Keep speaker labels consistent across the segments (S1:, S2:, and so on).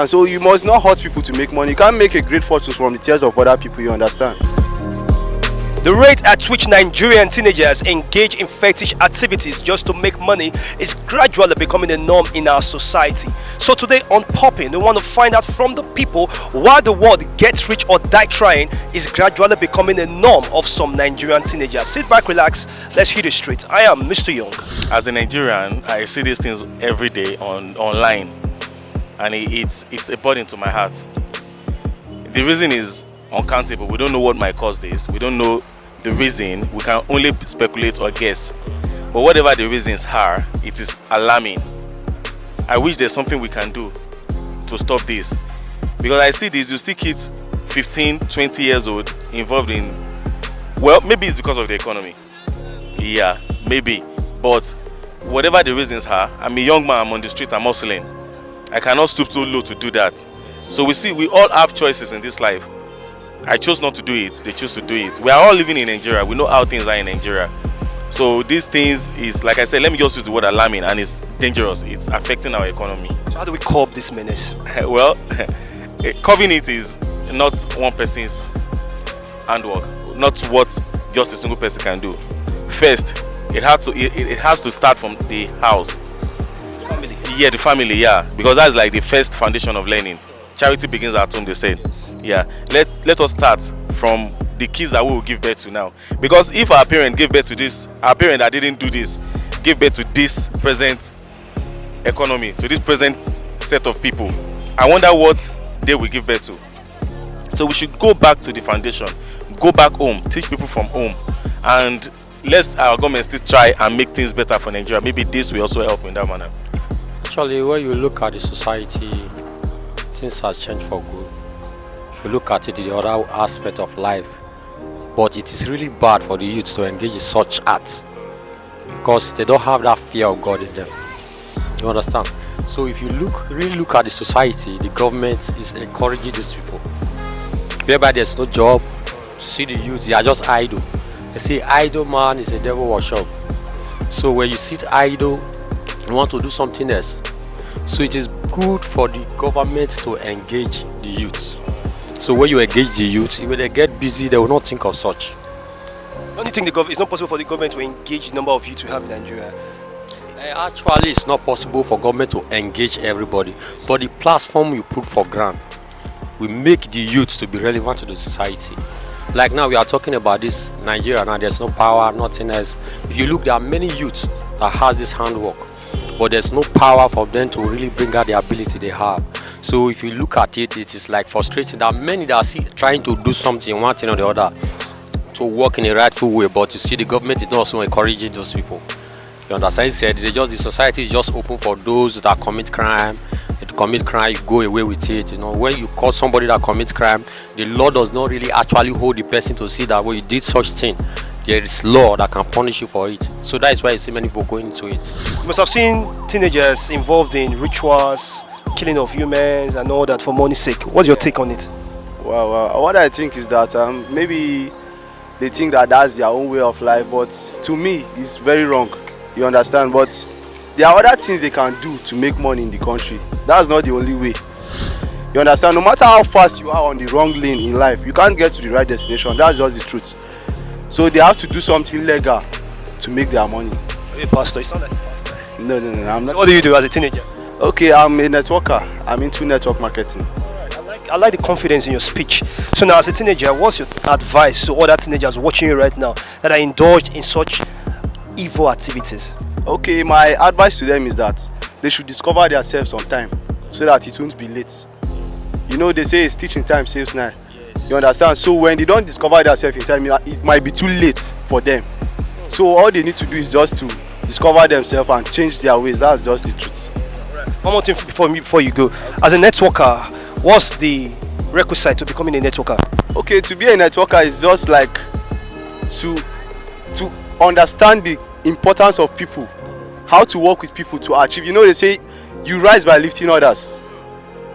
S1: And so you must not hurt people to make money. You can't make a great fortune from the tears of other people, you understand?
S2: The rate at which Nigerian teenagers engage in fetish activities just to make money is gradually becoming a norm in our society. So today on Popping, we want to find out from the people why the word "get rich or die trying" is gradually becoming a norm of some Nigerian teenagers. Sit back, relax, let's hit it straight. I am Mr. Young.
S3: As a Nigerian, I see these things every day online, and it's a burden to my heart. The reason is uncountable. We don't know what might cause this. We don't know the reason. We can only speculate or guess. But whatever the reasons are, it is alarming. I wish there's something we can do to stop this. Because I see this, you see kids 15, 20 years old involved in, well, maybe it's because of the economy. Yeah, maybe. But whatever the reasons are, I'm a young man, I'm on the street, I'm hustling. I cannot stoop so low to do that. So we all have choices in this life. I chose not to do it, they chose to do it. We are all living in Nigeria, we know how things are in Nigeria. So these things is, like I said, let me just use the word alarming, and it's dangerous, it's affecting our economy.
S2: So how do we curb this menace?
S3: Well, curbing it is not one person's handwork, not what just a single person can do. First, it has to start from the house.
S2: Family.
S3: Yeah, the family, yeah, because that's like the first foundation of learning. Charity begins at home, they said. Yeah, let us start from the kids that we will give birth to now. Because if our parent gave birth to this, our parent that didn't do this, gave birth to this present economy, to this present set of people, I wonder what they will give birth to. So we should go back to the foundation, go back home, teach people from home, and let our government still try and make things better for Nigeria. Maybe this will also help in that manner.
S4: Actually, when you look at the society, things have changed for good. If you look at it, the other aspect of life, but it is really bad for the youth to engage in such acts because they don't have that fear of God in them. You understand? So if you really look at the society, the government is encouraging these people. Whereby there's no job, see the youth, they are just idle. They say idle man is a devil workshop. So when you sit idle, you want to do something else. So it is good for the government to engage the youth. So when you engage the youth, when they get busy, they will not think of such.
S2: Don't you think it's not possible for the government to engage the number of youth we have in Nigeria?
S4: Actually, it's not possible for government to engage everybody. But the platform you put for grant will make the youth to be relevant to the society. Like now, we are talking about this Nigeria now. There's no power, nothing else. If you look, there are many youths that has this handwork, but there's no power for them to really bring out the ability they have. So if you look at it, it is like frustrating. There are many that are trying to do something, one thing or the other, to work in a rightful way, but you see the government is not also encouraging those people. You understand? He said the society is just open for those that commit crime. If you commit crime, you go away with it. You know, when you call somebody that commits crime, the law does not really actually hold the person to see that when you did such thing, there is law that can punish you for it. So that is why you see many people going into it.
S2: You must have seen teenagers involved in rituals, killing of humans and all that for money's sake. What's your take on it?
S1: Well, what I think is that maybe they think that that's their own way of life, but to me, it's very wrong. You understand? But there are other things they can do to make money in the country. That's not the only way. You understand? No matter how fast you are on the wrong lane in life, you can't get to the right destination. That's just the truth. So they have to do something legal to make their money.
S2: Are you a pastor? You sound like a pastor.
S1: No, I'm not.
S2: So what do you do as a teenager?
S1: Okay, I'm a networker. I'm into network marketing.
S2: I like the confidence in your speech. So now as a teenager, what's your advice to other teenagers watching you right now that are indulged in such evil activities?
S1: Okay, my advice to them is that they should discover themselves on time so that it won't be late. You know, they say it's teaching time saves nine. Yes. You understand? So when they don't discover themselves in time, it might be too late for them. So all they need to do is just to discover themselves and change their ways. That's just the truth.
S2: One more thing before you go. As a networker, what's the requisite to becoming a networker?
S1: Okay, to be a networker is just like to understand the importance of people, how to work with people to achieve. You know, they say you rise by lifting others.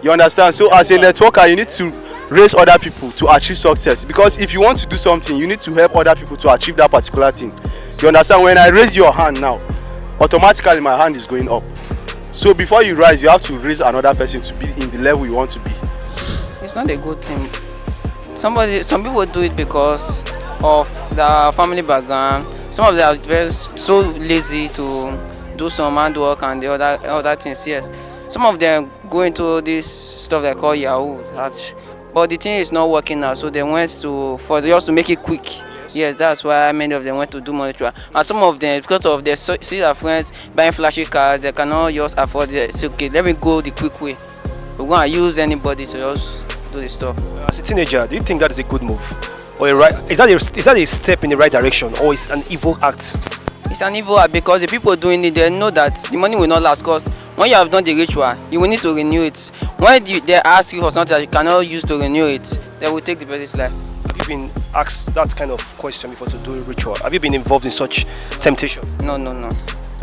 S1: You understand? So as a networker, you need to raise other people to achieve success, because if you want to do something, you need to help other people to achieve that particular thing. You understand? When I raise your hand now, automatically my hand is going up. So before you rise, you have to raise another person to be in the level you want to be.
S5: It's not a good thing. Some people do it because of their family background. Some of them are very so lazy to do some handwork and the other things. Yes, some of them go into this stuff they call Yahoo. But the thing is not working now, so they went just to make it quick. Yes, that's why many of them went to do money transfer. And some of them, because of their see their friends buying flashy cars, they cannot just afford it. It's okay, let me go the quick way. We're gonna use anybody to just do the stuff.
S2: As a teenager, do you think that is a good move, or is that a step in the right direction, or is an evil act?
S5: It's an evil act because the people doing it, they know that the money will not last. Because when you have done the ritual, you will need to renew it. When they ask you for something that you cannot use to renew it, they will take the person's life.
S2: Have you been asked that kind of question before to do a ritual? Have you been involved in such temptation?
S5: No.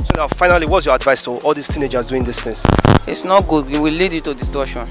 S2: So now, finally, what's your advice to all these teenagers doing these things?
S5: It's not good. It will lead you to distortion.